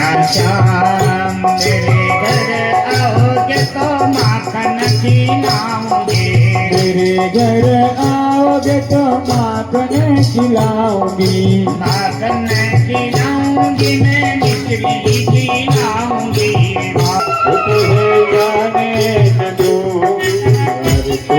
श्याम मेरे घर आओगे तो माखन खिलाऊंगी। मेरे घर आओगे तो माखन खिलाऊंगी। माखन खिलाऊंगी मैं मिश्री खिलाऊंगी। जाने न दूंगी तू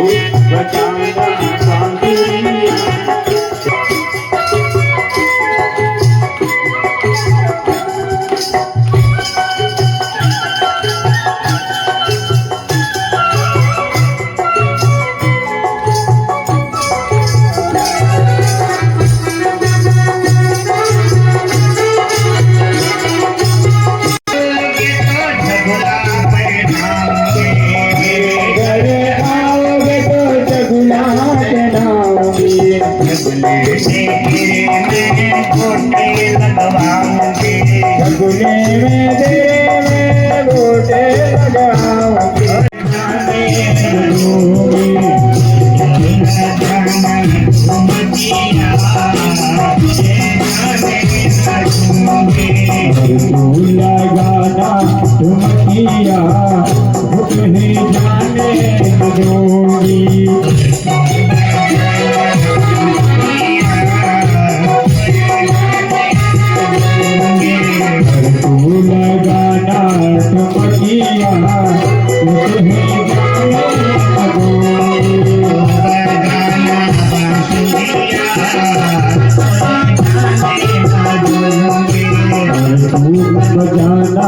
बचाना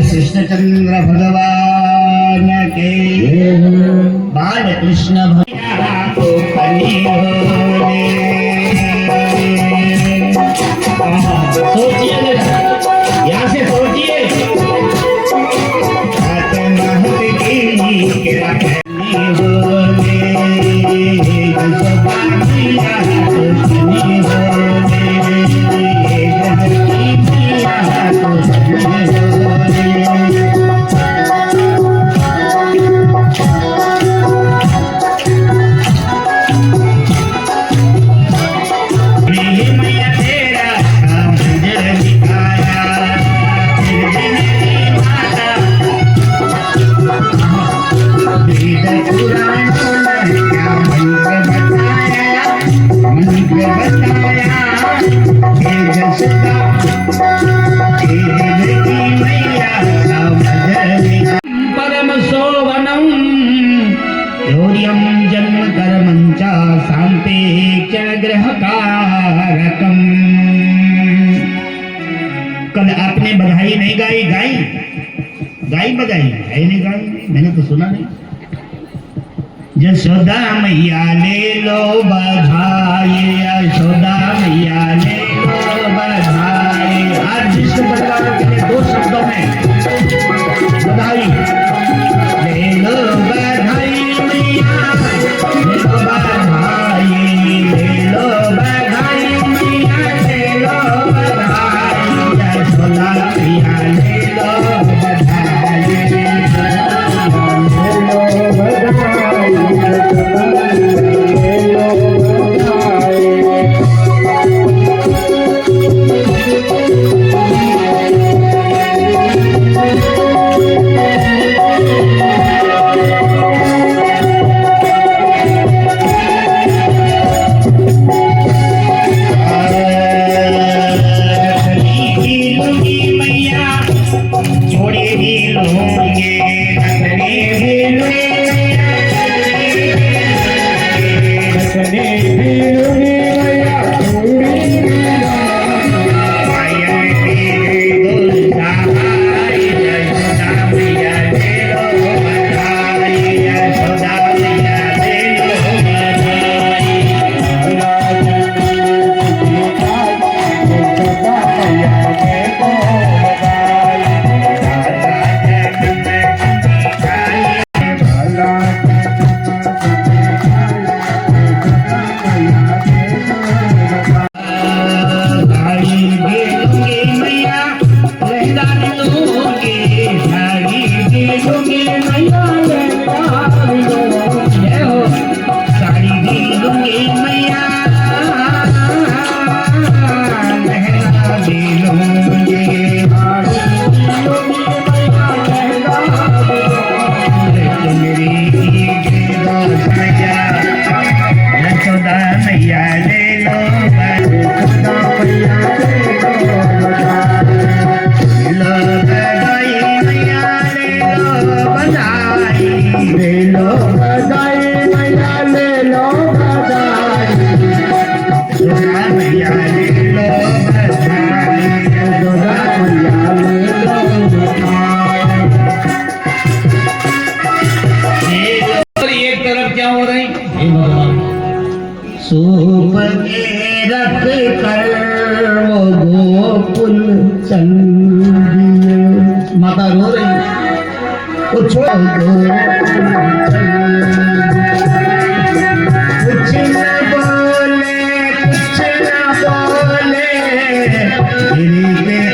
कृष्णचंद्र भगवान के बाल कृष्ण भैया को सोचिए यहाँ से सोचिए कल आपने बधाई नहीं गाई, गाई गाई बधाई है नहीं गाई, मैंने तो सुना नहीं। यशोदा मैया ले लो बधाई, यशोदा मैया ले लो बधाई। आज विष्णु परिवार के लिए 2 शब्दों में बधाई ले लो बधाई मैया ले लो बधाई, ले लो बधाई मैया ले लो बधाई, यशोदा मैया ले लो बधाई, ले लो बधाई, ले लो बधाई। की मैया लहरा दे लूंगी मेरी यशोदा मैया ले लो यशोदा मैया लो बधाई मैया ले लो बधाई ले लो बधाई मैया ले लो बधाई यशोदा मैया ले लो बधाई यशोदा मैया ले लो बधाई। एक तरफ क्या हो रही सूप के रख कर वो गोकुल चल दिए माता रो रही वो छोड़ गोकुल चल कुछ न बोले दिल के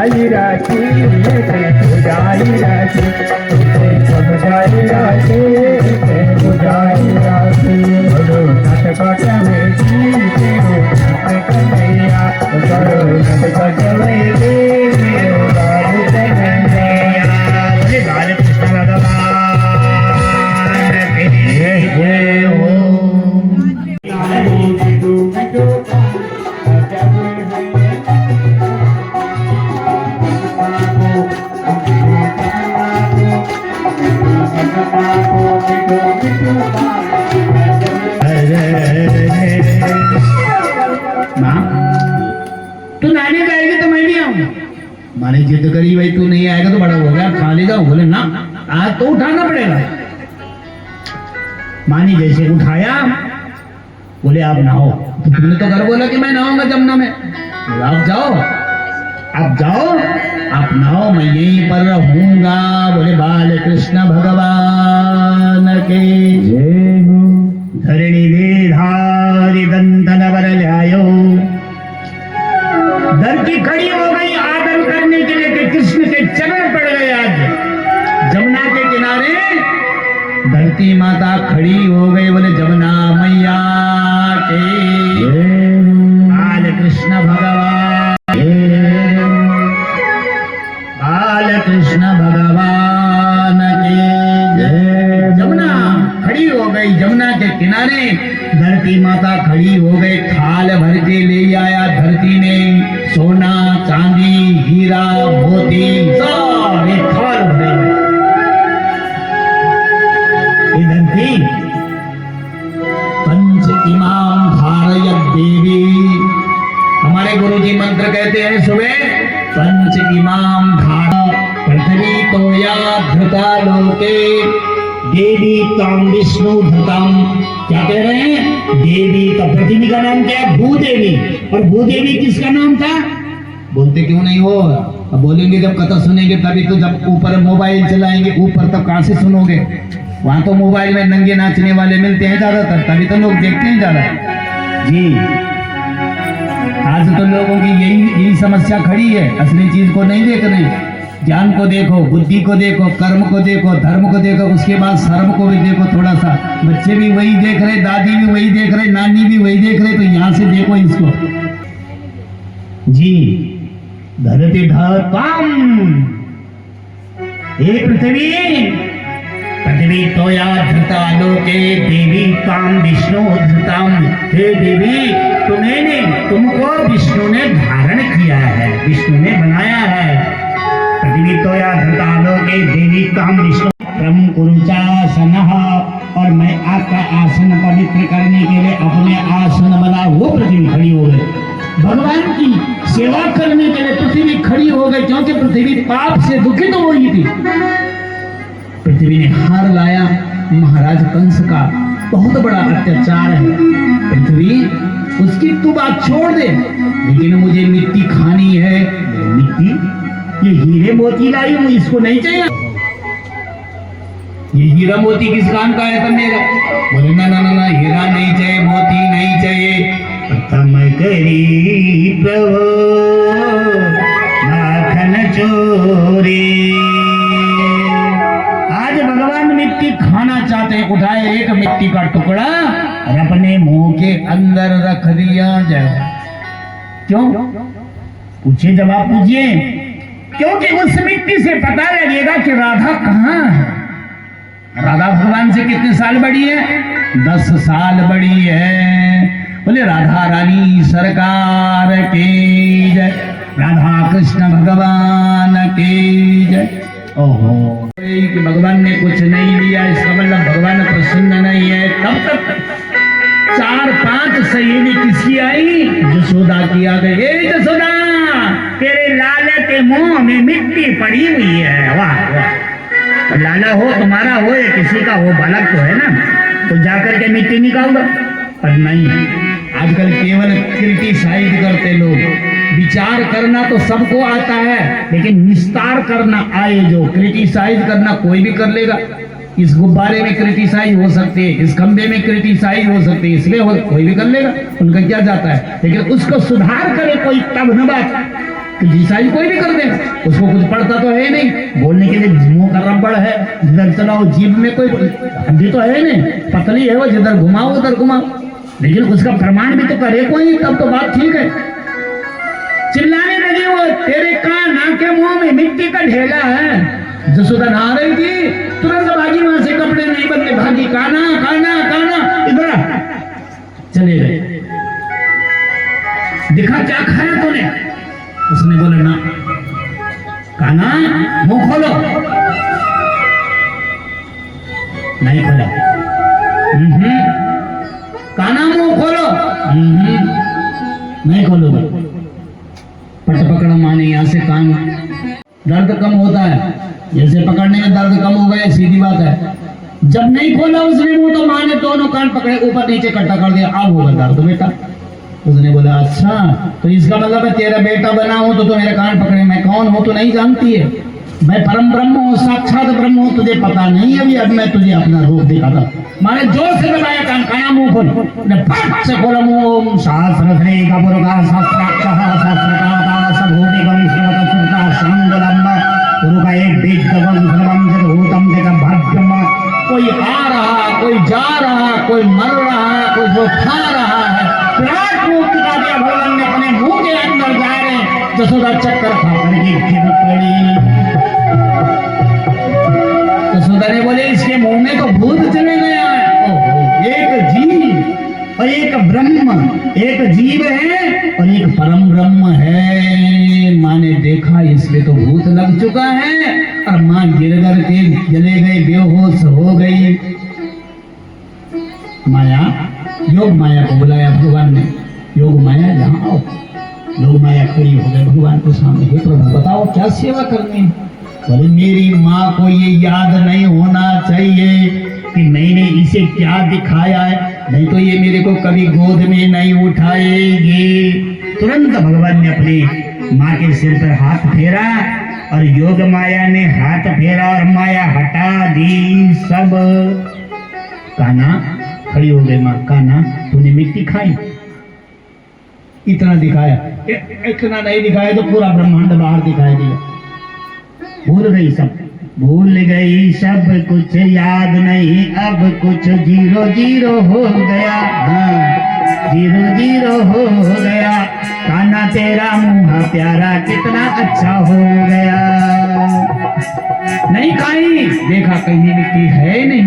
जाई राखी बुझाई राखी बुझाई राखी बुझाई राखी नटखट में कन्हैया नटखट में बोले बाल कृष्ण भगवान की जय हो। माँ तू नाने का आएगी तो मैं भी आऊंगा। मैंने जिद करी भाई तू नहीं आएगा तो बड़ा हो गया खा लेगा। बोले ना आज तो उठाना पड़ेगा। मानी जैसे उठाया बोले आप नहाओ। तो तुमने तो घर बोला कि मैं नहाऊंगा जमुना में। आप जाओ आप जाओ आप नहाओ मैं यहीं पर रहूंगा। बोले बाल कृष्ण भगवान के धरणी दे धारी दंतन वर ल्यायो। धरती खड़ी हो गई आदर करने के लिए कि कृष्ण के चरण पड़ गए। आज जमुना के किनारे धरती माता खड़ी हो गई। बोले जमुना मैया के बाल कृष्ण भगवान बाल कृष्ण भगवान के जय। जमुना खड़ी हो गई। जमुना के किनारे धरती माता खड़ी हो गई। थाल भर के ले आया धरती ने सोना चांदी हीरा मोती सारे थाल भरे। ये धरती पंच इमाम धारयत देवी। हमारे गुरुजी मंत्र कहते हैं सुबह पंच इमाम धारा पृथ्वी तो या धृता लोके देवी ताम विष्णु धृतम। क्या कह रहे हैं? देवी का पृथ्वी का नाम क्या है? भूदेवी। और भूदेवी किसका नाम था? बोलते क्यों नहीं हो? अब बोलेंगे जब कथा सुनेंगे तभी तो। जब ऊपर मोबाइल चलाएंगे ऊपर तब कहां से सुनोगे? वहां तो मोबाइल में नंगे नाचने वाले मिलते हैं ज्यादातर, तभी तो लोग देखते हैं ज्यादा। जी आज तो लोगों की यही समस्या खड़ी है। असली चीज को नहीं देख रहे। ज्ञान को देखो, बुद्धि को देखो, कर्म को देखो, धर्म को देखो, उसके बाद शर्म को भी देखो थोड़ा सा। बच्चे भी वही देख रहे, दादी भी वही देख रहे, नानी भी वही देख रहे। तो यहाँ से देखो इसको। जी धरती धरताम हे पृथ्वी पृथ्वी तो या धृता लोके देवी ताम विष्णु धृताम। हे देवी तुमको विष्णु ने धारण किया है, विष्णु ने बनाया है। पृथ्वी तो या धृता लोके देवी ताम विष्णु क्रम कुरुचासनः। और मैं आपका आसन पवित्र करने के लिए अपने आसन बना। वो पृथ्वी खड़ी हो गई। भगवान की सेवा करने के लिए पृथ्वी खड़ी हो गई, क्योंकि पृथ्वी पाप से दुखित हो गई थी। पृथ्वी ने हार लाया महाराज कंस का। बहुत बड़ा अत्याचार है पृथ्वी, उसकी तू बात छोड़ दे, लेकिन मुझे मिट्टी खानी है। मिट्टी? ये हीरे मोती लाई हूं, इसको नहीं चाहिए। ये हीरा मोती किस काम का है मेरा? बोले ना ना ना ना, हीरा नहीं चाहिए, मोती नहीं चाहिए। प्रथम करी प्रभु माखन चोरी। आज भगवान मिट्टी खाना चाहते हैं। उठाए एक मिट्टी का टुकड़ा और अपने मुंह के अंदर रख दिया जाए। क्यों? पूछिए, जवाब पूछिए। क्योंकि उस मिट्टी से पता लगेगा कि राधा कहाँ है। राधा भगवान से कितने साल बड़ी है? 10 साल बड़ी है। बोले राधा रानी सरकार की जय, राधा कृष्ण भगवान की जय। ओहो, कि भगवान ने कुछ नहीं लिया इसका मतलब भगवान प्रसन्न नहीं है। तब तक 4-5 सहेली किसकी आई? जसोदा की आ गई। ए जसोदा, तेरे लाले के मुंह में मिट्टी पड़ी हुई है। वाह वाह, लाला हो तुम्हारा हो या किसी का हो, बालक तो है ना, तो जाकर के मिट्टी निकाल दो। पर नहीं, आजकल केवल क्रिटिसाइज करते लोग। विचार करना तो सबको आता है, लेकिन निस्तार करना आए जो, क्रिटिसाइज करना कोई भी कर लेगा। इस गुब्बारे में क्रिटिसाइज हो सकते हैं, इस खंबे में क्रिटिसाइज हो सकते हैं, इसलिए कोई भी कर लेगा, उनका क्या जाता है। लेकिन उसको सुधार करे कोई तब न बात। कि ईसाई कोई भी कर दे, उसको कुछ पड़ता तो है नहीं, बोलने के लिए मुंह का रबड़ है, जिधर चलाओ जीभ में कोई हड्डी तो है नहीं, पतली है वो, जिधर घुमाओ उधर घुमाओ, लेकिन उसका प्रमाण भी तो करे कोई, तब तो बात ठीक है। चिल्लाने लगी वो, तेरे कान के मुंह में मिट्टी का ढेला है। जसोदा नहा रही थी, तुरंत भागी वहां से, कपड़े नहीं बदले, भागी, काना काना काना, इधर आ। चले गए, दिखा क्या खाया तूने? उसने बोला ना। काना मुंह खोलो, नहीं खोला। काना मुंह खोलो, नहीं खोलोगे। पट पकड़ा माने, यहाँ से कान, दर्द कम होता है, जैसे पकड़ने में दर्द कम हो गया, सीधी बात है। जब नहीं खोला उसने मुंह, तो माने दोनों कान पकड़े, ऊपर नीचे इकट्ठा कर दिया, अब होगा दर्द बेटा। उसने बोला अच्छा, तो इसका मतलब है तेरा बेटा बना हूं तो मेरे कान पकड़े, मैं कौन हूं तो नहीं जानती है, मैं परम ब्रह्म हूँ, साक्षात ब्रह्म हूँ, तुझे पता नहीं अभी, अब मैं तुझे अपना रूप दिखाता। माने जोर से दबाया कान, काया मुंह खोल, फट से खोला मुंह। शास्त्र श्री कपूरका शास्त्राक्षः शास्त्रकाता सभूतिकं श्रीमतसुरता शांगलम्ब गुरु का एक बीज दबम सर्वम जगभूतम जगभाग्यम। कोई आ रहा, कोई जा रहा, कोई मर रहा, कोई जो खा रहा है, विराट रूप दिखा दिया भगवान ने, अपने मुंह के अंदर जा रहे। जसोदा चक्कर खा करके गिर पड़ी। जसोदा ने बोले इसके मुंह में तो भूत चले गया है। एक जीव और एक ब्रह्म, एक जीव है और एक परम ब्रह्म है। माँ ने देखा इसमें तो भूत लग चुका है, और माँ गिर गिर के चले गए, बेहोश हो गई। माया, योग माया को बुलाया भगवान ने, योग माया जहाँ आओ। योग माया खड़ी हो गए भगवान के सामने, हे प्रभु बताओ क्या सेवा करनी है? बोले मेरी माँ को ये याद नहीं होना चाहिए कि मैंने इसे क्या दिखाया है, नहीं तो ये मेरे को कभी गोद में नहीं उठाएगी। तुरंत भगवान ने अपनी माँ के सिर पर हाथ फेरा, और योग माया ने हाथ फेरा और माया हटा दी सब। काना खड़ी हो गई माँ, काना तूने मिट्टी खाई? इतना दिखाया, इतना नहीं दिखाया तो पूरा ब्रह्मांड बाहर दिखाई दिया। भूल गई सब, भूल गई सब कुछ याद नहीं, अब कुछ जीरो जीरो हो गया। हाँ, जीरो जीरो हो गया। काना तेरा मुँह प्यारा कितना अच्छा हो गया। नहीं खाई, देखा कहीं मिट्टी है नहीं।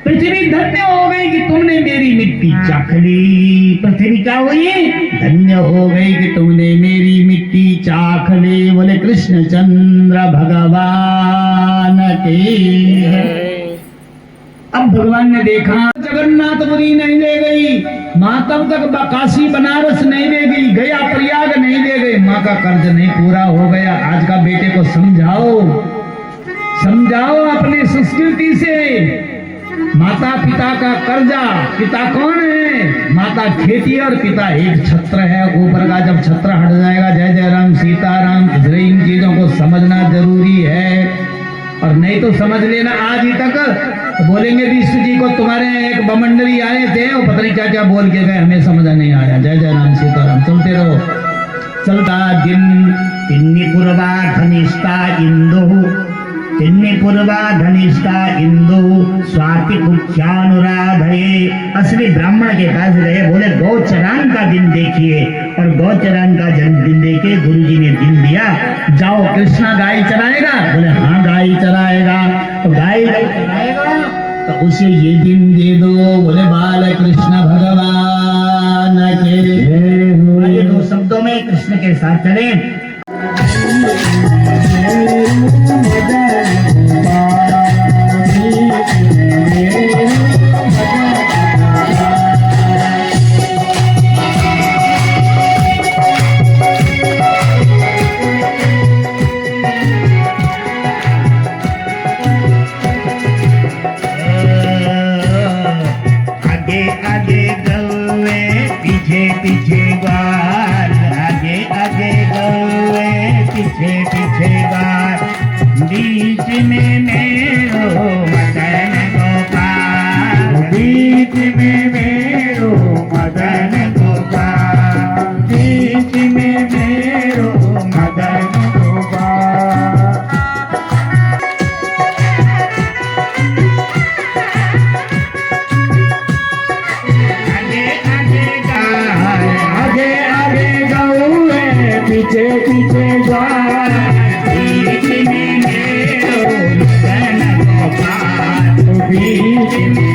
पृथ्वी धन्य हो गई कि तुमने मेरी मिट्टी चख ली। पृथ्वी क्या हुई? धन्य हो गई कि तुमने मेरी मिट्टी चाख ली। बोले कृष्णचंद्र भगवान के। अब भगवान ने देखा जगन्नाथपुरी नहीं ले गई माँ, तब तक काशी बनारस नहीं ले गई, गया प्रयाग नहीं ले गई। माँ का कर्ज नहीं पूरा हो गया। आज का बेटे को समझाओ, समझाओ अपनी संस्कृति से। माता पिता का कर्जा, पिता कौन है? माता खेती और पिता एक छत्र है ऊपर का। जब छत्र हट जाएगा, जय जय राम सीताराम, इन चीजों को समझना जरूरी है। और नहीं तो समझ लेना आज ही तक तो बोलेंगे विष्णु जी को तुम्हारे एक बमंडली आए थे, वो पता नहीं क्या क्या बोल के गए, हमें समझ नहीं आया। जय जय राम सीताराम, चलते रहो। चलता दिन तिन्नी पूर्वा धनिष्ठा इंदु, तिन्नी पूर्वा धनिष्ठा इंदु स्वाति पुच्छानुराधये। असली ब्राह्मण के पास गए, बोले गौचरान का दिन देखिए। और गौचरान का जन्मदिन देखे गुरुजी ने दिन दिया, जाओ कृष्णा गाय चराएगा। बोले हाँ गाय चराएगा। तो गाय चराएगा तो उसे ये दिन दे दो। बोले बाल कृष्ण भगवान के। ये दो शब्दों में कृष्ण के साथ चले। आगे आगे गौवे पीछे पीछे ग्वाल, आगे आगे गौवे पीछे पीछे ग्वाल, बीच में मेरो मदन गोपाल, बीच में मेरो मदन गोपाल, बीच में बेटे ने